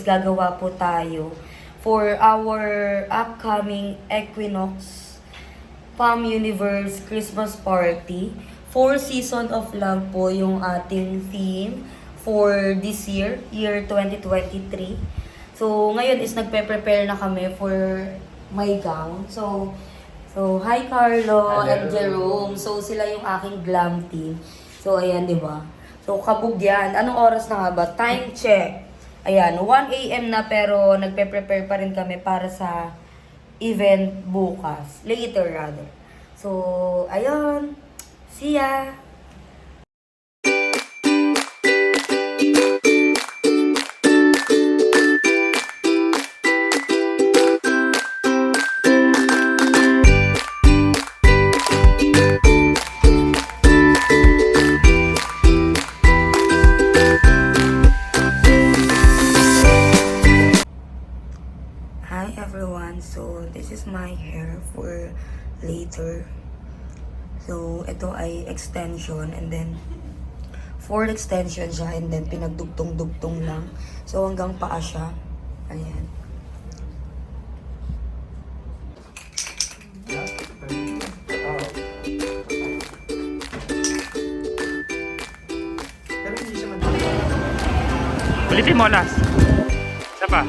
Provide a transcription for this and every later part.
gagawa po tayo for our upcoming Equinox Palm Universe Christmas Party. 4 Season of Love po yung ating theme for this year, year 2023. So, ngayon is nagpe-prepare na kami for my gown. So hi Carlo and Jerome. So, sila yung aking glam team. So, ayan, di ba? So, kabog yan. Anong oras na nga ba? Time check. Ayan, 1 a.m. na pero nagpe-prepare pa rin kami para sa event bukas. Later, rather. So, ayun. See ya! Hi everyone, so this is my hair for later. So ito ay extension and then 4 extension siya and then pinagdugtong-dugtong lang. So hanggang paa siya. Ayan. Ulitin mo last. Isa pa.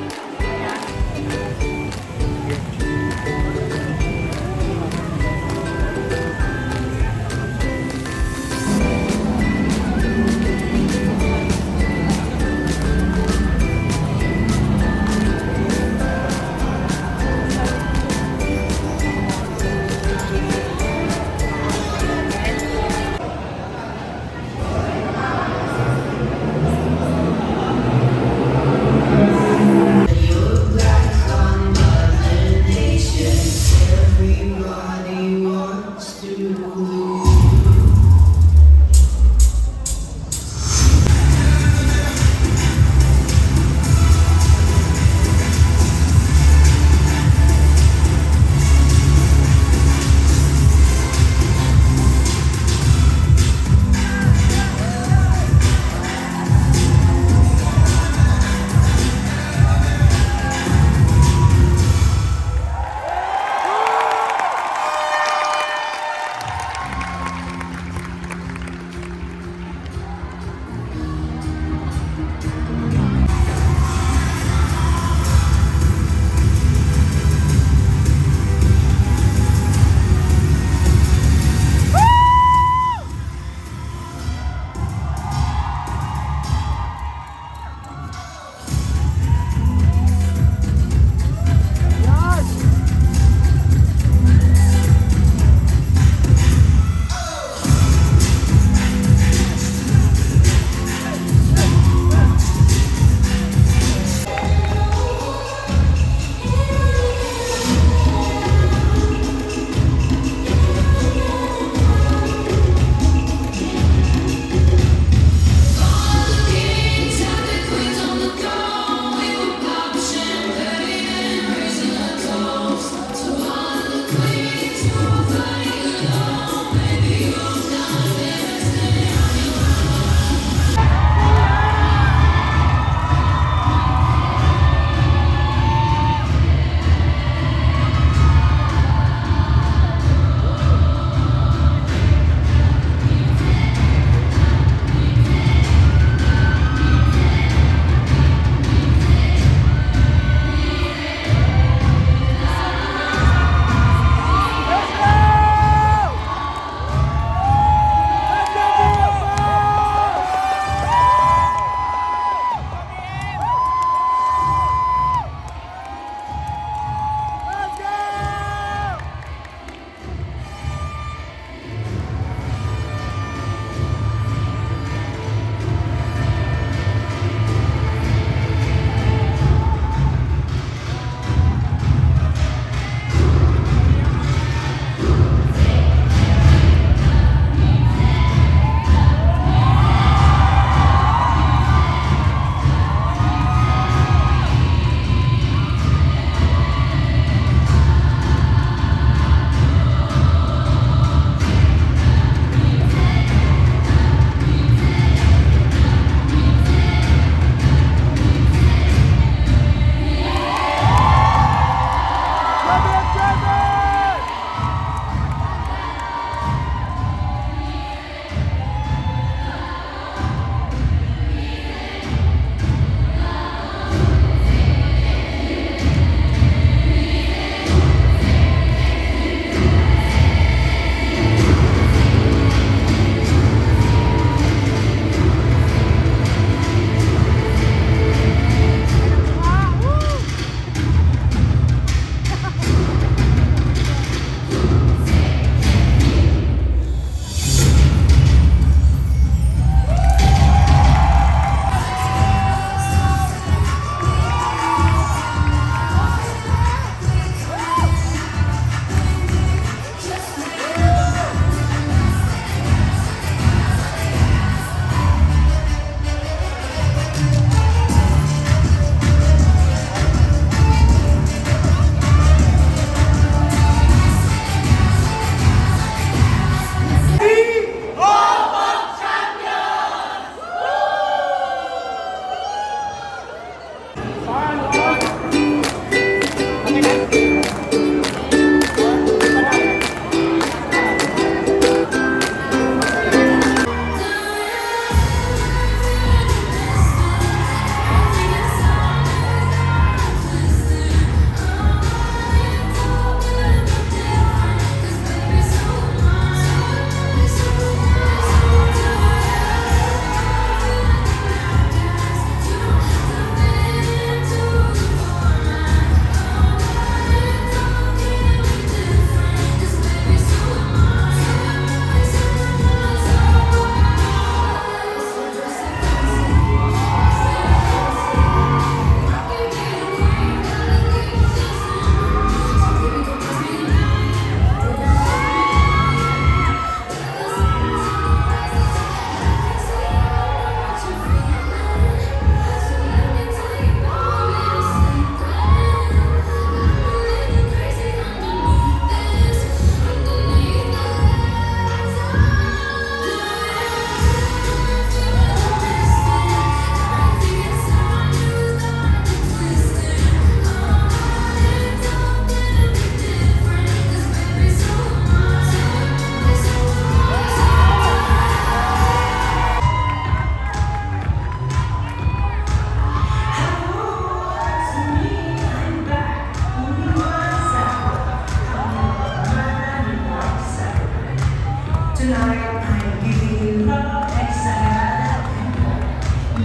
Tonight, I'm giving you love, excited.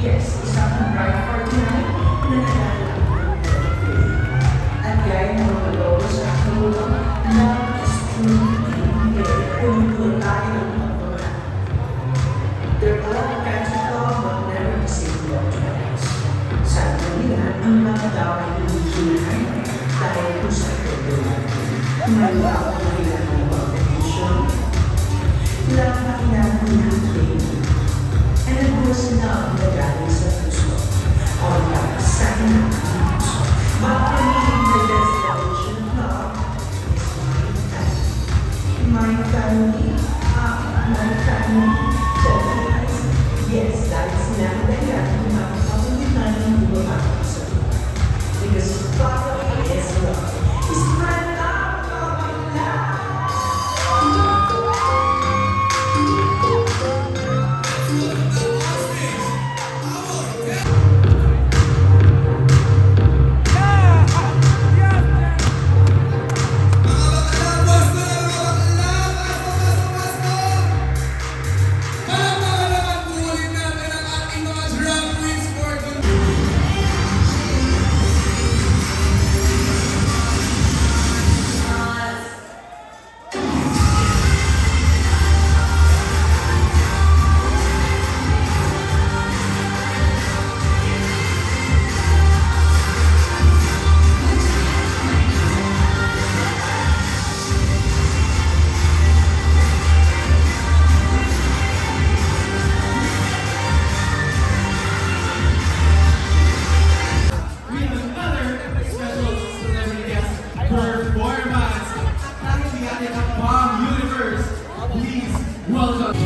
Yes, isang bright for tonight na naglalaro. At gaya ng mga logo sa ulo, love is truly in the air. Tumutuloy tayo ng pagmamahal. There are all kinds of love, but never the same love twice. Sa kanila, ang mga daw ay hinihinay dahil kung sa pagdawag. May love na kailangan ng motivation. Love na kailangan ng pain. And of course, love na galing sa puso. All love sa akin ang puso. But for me, the best definition of love is my family. My family. Guys, yes, dahil sinabi na yan, kung makakapagpitan ng bumabang sa buhay. Because Father is love. Is my love, my love. Performance dahil di atin ang Bomb Universe. Please welcome.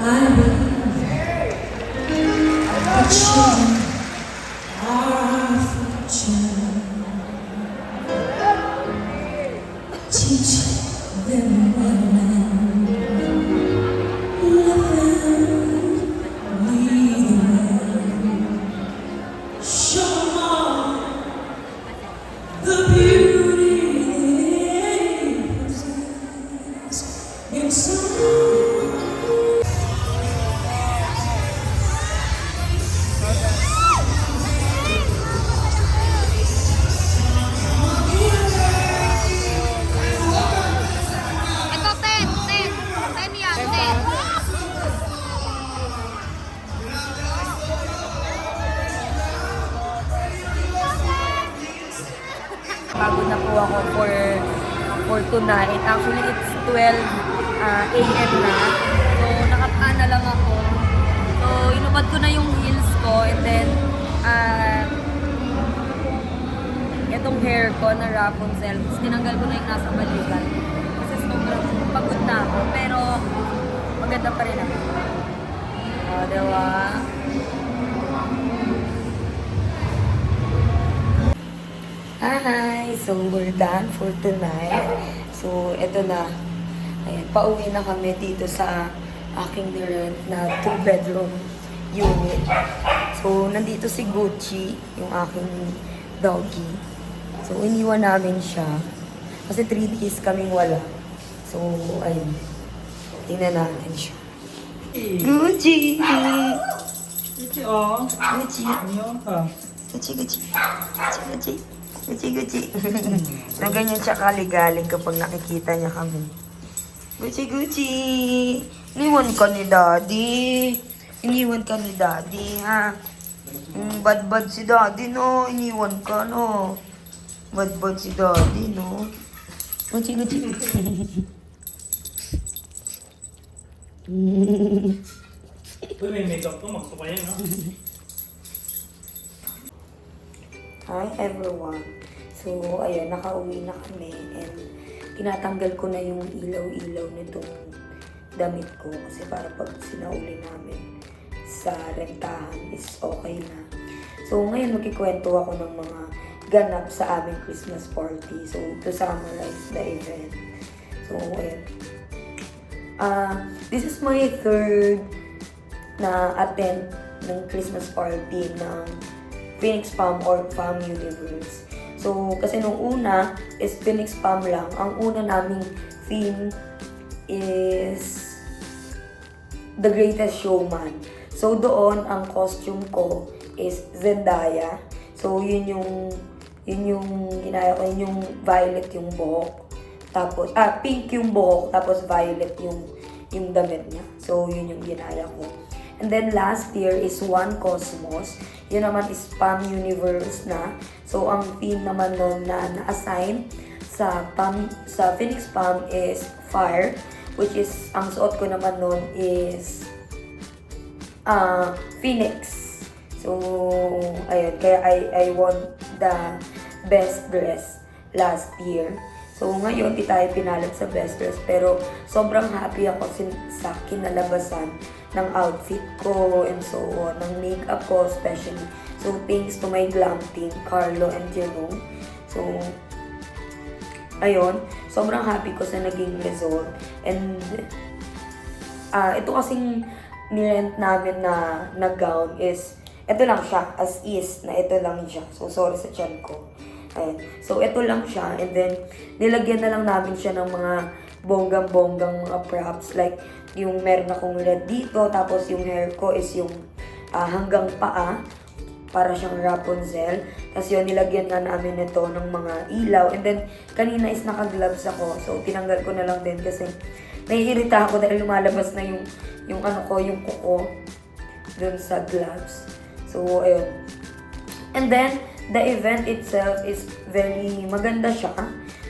I believe that children are our future. Teach them well and let them lead the way. Show them all the beauty they possess inside. Ito, 10 yan, 10. Pagod na po ako for tonight. Actually, it's 12 a.m. na. So, nakapana lang ako. So, inubad ko na yung heels ko and then, itong hair ko na Rapunzel. Tapos tinanggal ko na yung nasa balikan. Kasi sobrang pagod na ako. Pero, maganda pa rin ako. O, diba? Hi! So, we're done for tonight. So, eto na. Ayan, pauwi na kami dito sa aking nirent na 2-bedroom unit. So, nandito si Gucci, yung aking doggy. So, iniwan namin siya. Kasi 3 days kaming wala. So, ayun. Tingnan natin siya. Gucci! Gucci, oh. Gucci! Ano ka? Gucci, Gucci. Gucci, Gucci. Gucci, Gucci. Na ganyan siya kaligalig kapag nakikita niya kami. Gucci, Gucci. Iniwan ka ni Daddy. Iniwan ka ni Daddy, ha? Bad-bad si Daddy, no? Iniwan ka, no? Bad-bad si Daddy, no? Gucci, Gucci. Uy, may makeup to. Magsuka yan, no? Hi everyone. So, ayun, nakauwi na kami and tinatanggal ko na yung ilaw-ilaw nitong damit ko kasi para pag sinauli namin sa rentahan is okay na. So, ngayon magkikwento ako ng mga ganap sa aming Christmas party. So, to summarize the event. So, ayun. This is my third na attend ng Christmas party ng Phoenix Palm or Palm Universe. So, kasi nung una is Phoenix Palm lang. Ang una naming theme is The Greatest Showman. So, doon ang costume ko is Zendaya. So, yun yung ginaya ko, yun yung violet yung buhok. Tapos, pink yung buhok, tapos violet yung damit niya. So, yun yung ginaya ko. And then last year is One Cosmos. Yun naman is Palm Universe na. So, ang theme naman nun na na-assign sa Phoenix Palm is Fire. Which is, ang suot ko naman nun is Phoenix. So, ayun. Kaya I won the best dress last year. So, ngayon, di tayo pinalit sa best dress. Pero, sobrang happy ako sa kinalabasan ng outfit ko and so on, ng makeup ko especially. So, thanks to my glam team, Carlo and Jerome. So, ayun, sobrang happy ko sa naging result. And, ito kasing nirent namin na gown is, ito lang siya, as is, na ito lang siya. So, sorry sa tiyan ko. Ayun. So, ito lang siya. And then, nilagyan na lang namin siya ng mga bonggang-bonggang mga props. Like, yung meron akong red dito, tapos yung hair ko is yung hanggang paa, para siyang Rapunzel. Tapos yun, nilagyan na namin ito ng mga ilaw. And then, kanina is naka-gloves ako. So, tinanggal ko na lang din kasi naiirita ako dahil lumalabas na yung kuko dun sa gloves. So, ayun. And then, the event itself is very maganda siya.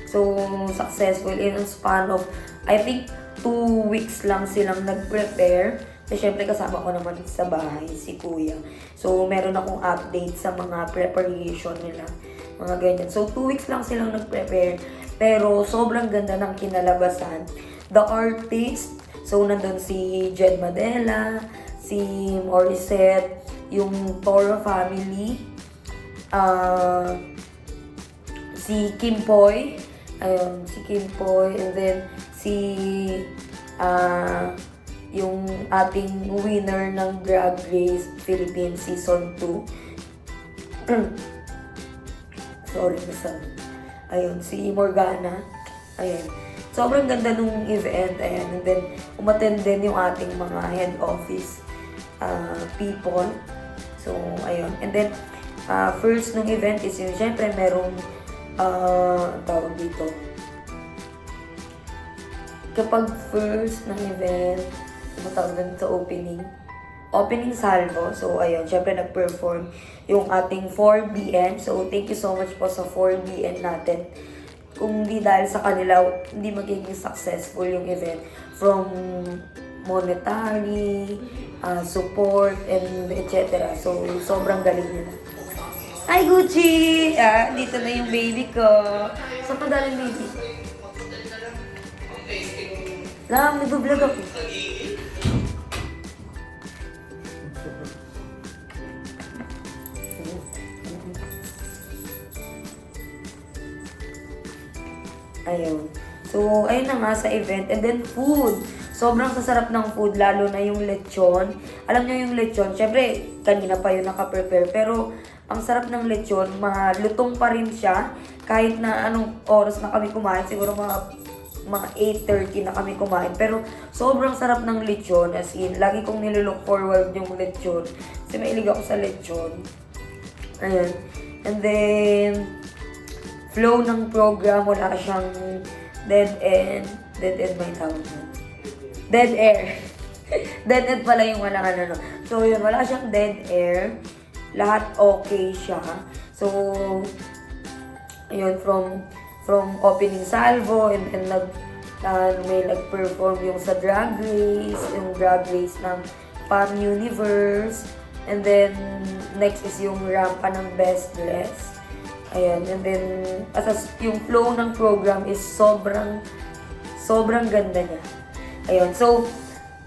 So, successful in a span of, I think, 2 weeks lang silang nag-prepare. So, syempre kasama ko naman sa bahay, si Kuya. So, meron akong update sa mga preparation nila. Mga ganyan. So, 2 weeks lang silang nag-prepare. Pero, sobrang ganda ng kinalabasan. The artist, So, nandun si Jed Madela, si Morissette, yung Toro family, si Kim Poy, ayun, si Kim Poy, and then si yung ating winner ng Drag Race Philippines Season 2. Sorry, ayun, si Morgana. Ayun. Sobrang ganda nung event. Ayan. And then, umattend din yung ating mga head office people. So, ayun. And then, first nung event is yun, syempre, merong tawag dito. Kapag first ng event, matawag din sa opening salvo. So, ayun, syempre nag-perform yung ating 4BN. So, thank you so much po sa 4BN natin. Kung di dahil sa kanila, hindi magiging successful yung event. From monetary, support, and etc. So, sobrang galing nila. Hi, Gucci! Dito na yung baby ko. Saan pa galing baby? Lam, nag-vlog ako. Ayun. So, ayun na nga sa event. And then, food. Sobrang sasarap ng food, lalo na yung lechon. Alam nyo yung lechon, syempre, kanina pa yun nakaprepare. Pero, ang sarap ng lechon, malutong pa rin siya. Kahit na anong oras na kami kumain, siguro mga 8:30 na kami kumain. Pero, sobrang sarap ng lechon. As in, lagi kong nilook forward yung lechon. Kasi mailig ako sa lechon. Ayun. And then, flow ng program, wala siyang dead end ba yung tawag mo? Dead air. Dead end pala yung walang ano. So yun, wala siyang dead air. Lahat okay siya. So, ayun, from opening salvo, and then may nag-perform yung sa Drag Race, yung Drag Race ng Pam Universe. And then, next is yung rampa ng Best Dress. Ayan, and then, yung flow ng program is sobrang ganda niya. Ayun, so,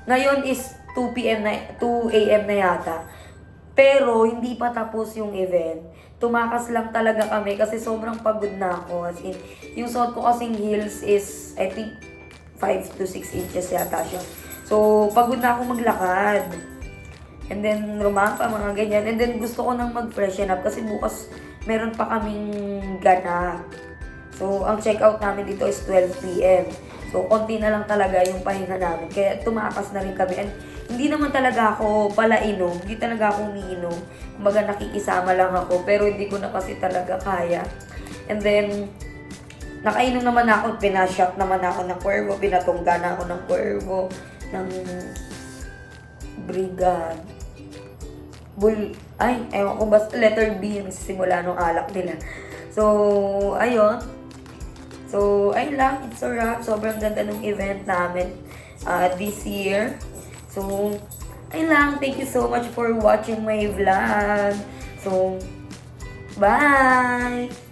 ngayon is 2 a.m. na yata. Pero, hindi pa tapos yung event. Tumakas lang talaga kami kasi sobrang pagod na ako. As in, yung suot ko kasing heels is, I think, 5 to 6 inches yata siya. So, pagod na ako maglakad. And then, rumampa, mga ganyan. And then, gusto ko nang mag-freshen up kasi bukas meron pa kaming ganap. So, ang check-out namin dito is 12 p.m. So, konti na lang talaga yung pahinga namin. Kaya tumakas na rin kami. And hindi naman talaga ako palainom. Hindi talaga ako umiinom. Kumbaga nakikisama lang ako. Pero hindi ko na kasi talaga kaya. And then, nakainom naman ako. Pinashot naman ako ng Cuervo. Pinatungga na ako ng Cuervo. Ng Brigad. Ewan ko basta letter B yung simula nung alak nila. So, ayun. So, ayun lang. It's a wrap. Sobrang ganda ng event namin this year. So, ayun lang. Thank you so much for watching my vlog. So, bye!